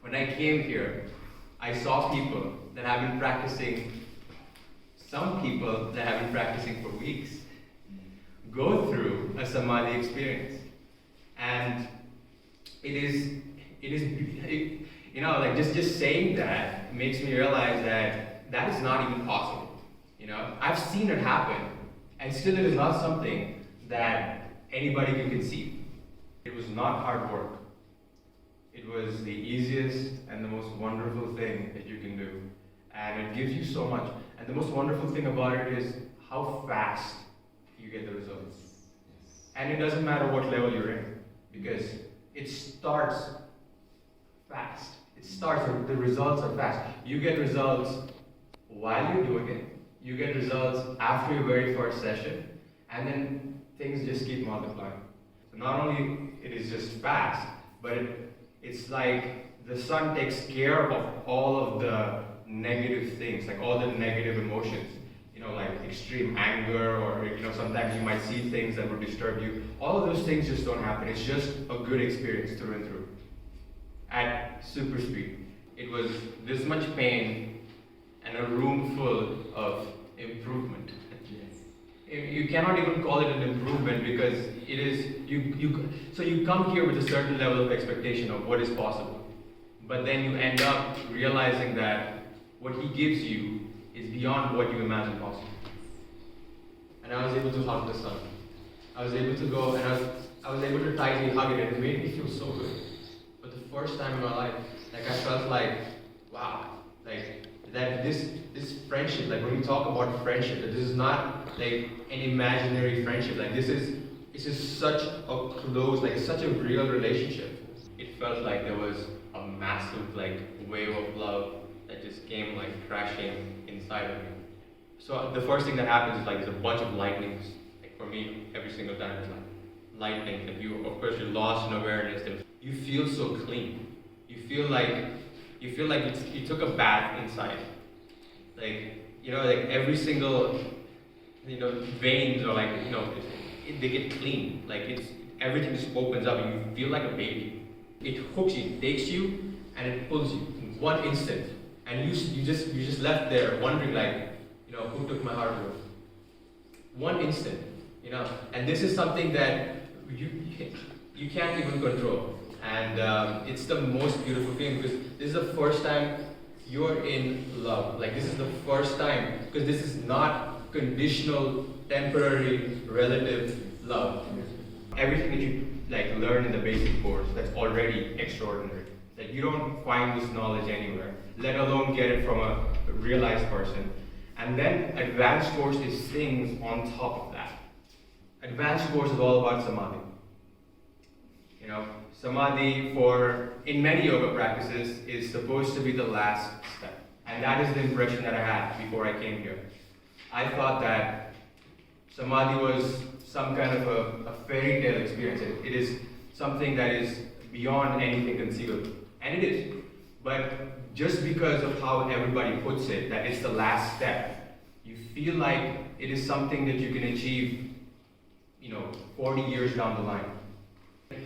When I came here, I saw people that have been practicing, some people that have been practicing for weeks, go through a Samadhi experience. And just saying that makes me realize that that is not even possible. I've seen it happen, and still it is not something that anybody can conceive. It was not hard work. It was the easiest and the most wonderful thing that you can do. And it gives you so much. And the most wonderful thing about it is how fast you get the results. And it doesn't matter what level you're in, because it starts fast. The results are fast. You get results while you're doing it. You get results after your very first session, and then things just keep multiplying. So not only it is just fast, but it's like the sun takes care of all of the negative things, like all the negative emotions. Like extreme anger, or sometimes you might see things that would disturb you. All of those things just don't happen. It's just a good experience through and through. At super speed. It was this much pain and a room full of improvement. You cannot even call it an improvement, because it is so you come here with a certain level of expectation of what is possible. But then you end up realizing that what he gives you is beyond what you imagine possible. And I was able to hug the sun. I was able to go, and I was able to tightly hug it, and it made me feel so good. But the first time in my life, I felt like, wow, that this friendship, when we talk about friendship, that this is not like an imaginary friendship. This is such a close, such a real relationship. It felt like there was a massive wave of love that just came crashing inside of me. So the first thing that happens is there's a bunch of lightnings. For me, every single time it's lightning. That you're lost in awareness. And you feel so clean. You feel like you took a bath inside. Every single veins are they get clean. Everything just opens up and you feel like a baby. It hooks you, takes you, and it pulls you in one instant. And you just left there wondering who took my heart away? One instant, And this is something that you can't even control. And it's the most beautiful thing, because this is the first time you're in love. This is the first time, because this is not conditional, temporary, relative love. Everything that you learn in the basic course, that's already extraordinary. That you don't find this knowledge anywhere, let alone get it from a realized person. And then advanced course is things on top of that. Advanced course is all about Samadhi. Samadhi in many yoga practices is supposed to be the last step. And that is the impression that I had before I came here. I thought that Samadhi was some kind of a fairy tale experience. It is something that is beyond anything conceivable. And it is. But just because of how everybody puts it, that it's the last step, you feel like it is something that you can achieve, 40 years down the line.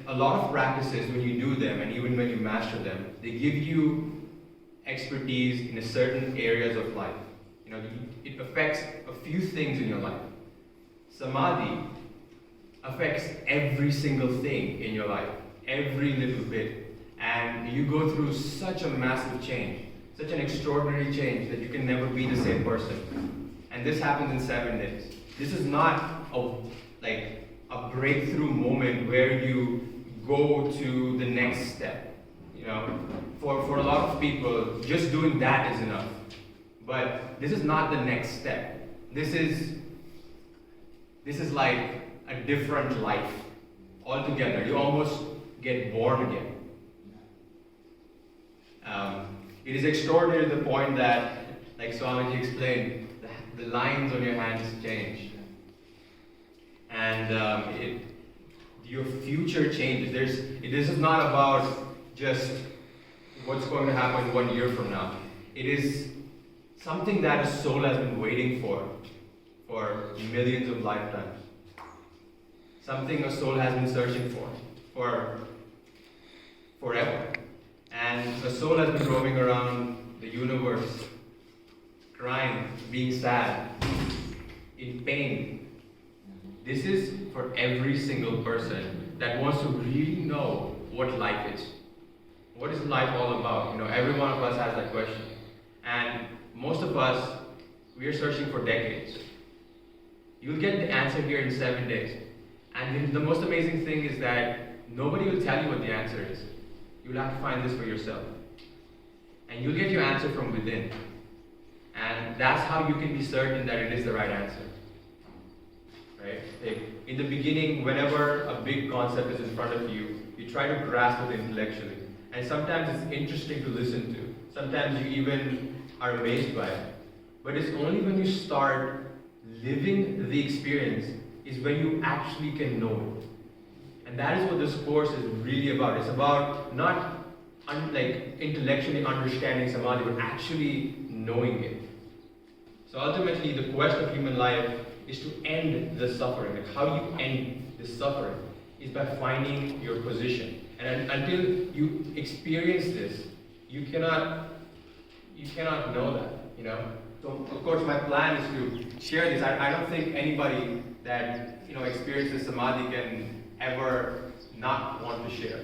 A lot of practices, when you do them, and even when you master them, they give you expertise in a certain areas of life. It affects a few things in your life. Samadhi affects every single thing in your life, every little bit. And you go through such a massive change, such an extraordinary change, that you can never be the same person. And this happens in 7 days. This is not a breakthrough moment where you go to the next step. For a lot of people, just doing that is enough. But this is not the next step. This is like a different life altogether. You almost get born again. It is extraordinary to the point that, like Swamiji explained, the lines on your hands change. And your future changes. This is not about just what's going to happen 1 year from now. It is something that a soul has been waiting for millions of lifetimes. Something a soul has been searching for forever. And the soul has been roaming around the universe, crying, being sad, in pain. This is for every single person that wants to really know what life is. What is life all about? Every one of us has that question. And most of us, we are searching for decades. You'll get the answer here in 7 days. And the most amazing thing is that nobody will tell you what the answer is. You'll have to find this for yourself. And you'll get your answer from within. And that's how you can be certain that it is the right answer. Right? Like in the beginning, whenever a big concept is in front of you, you try to grasp it intellectually. And sometimes it's interesting to listen to. Sometimes you even are amazed by it. But it's only when you start living the experience is when you actually can know it. And that is what this course is really about. It's about not intellectually understanding Samadhi, but actually knowing it. So ultimately, the quest of human life is to end the suffering. Like how you end the suffering is by finding your position. And until you experience this, you cannot know that. So of course, my plan is to share this. I don't think anybody that experiences Samadhi can ever not want to share.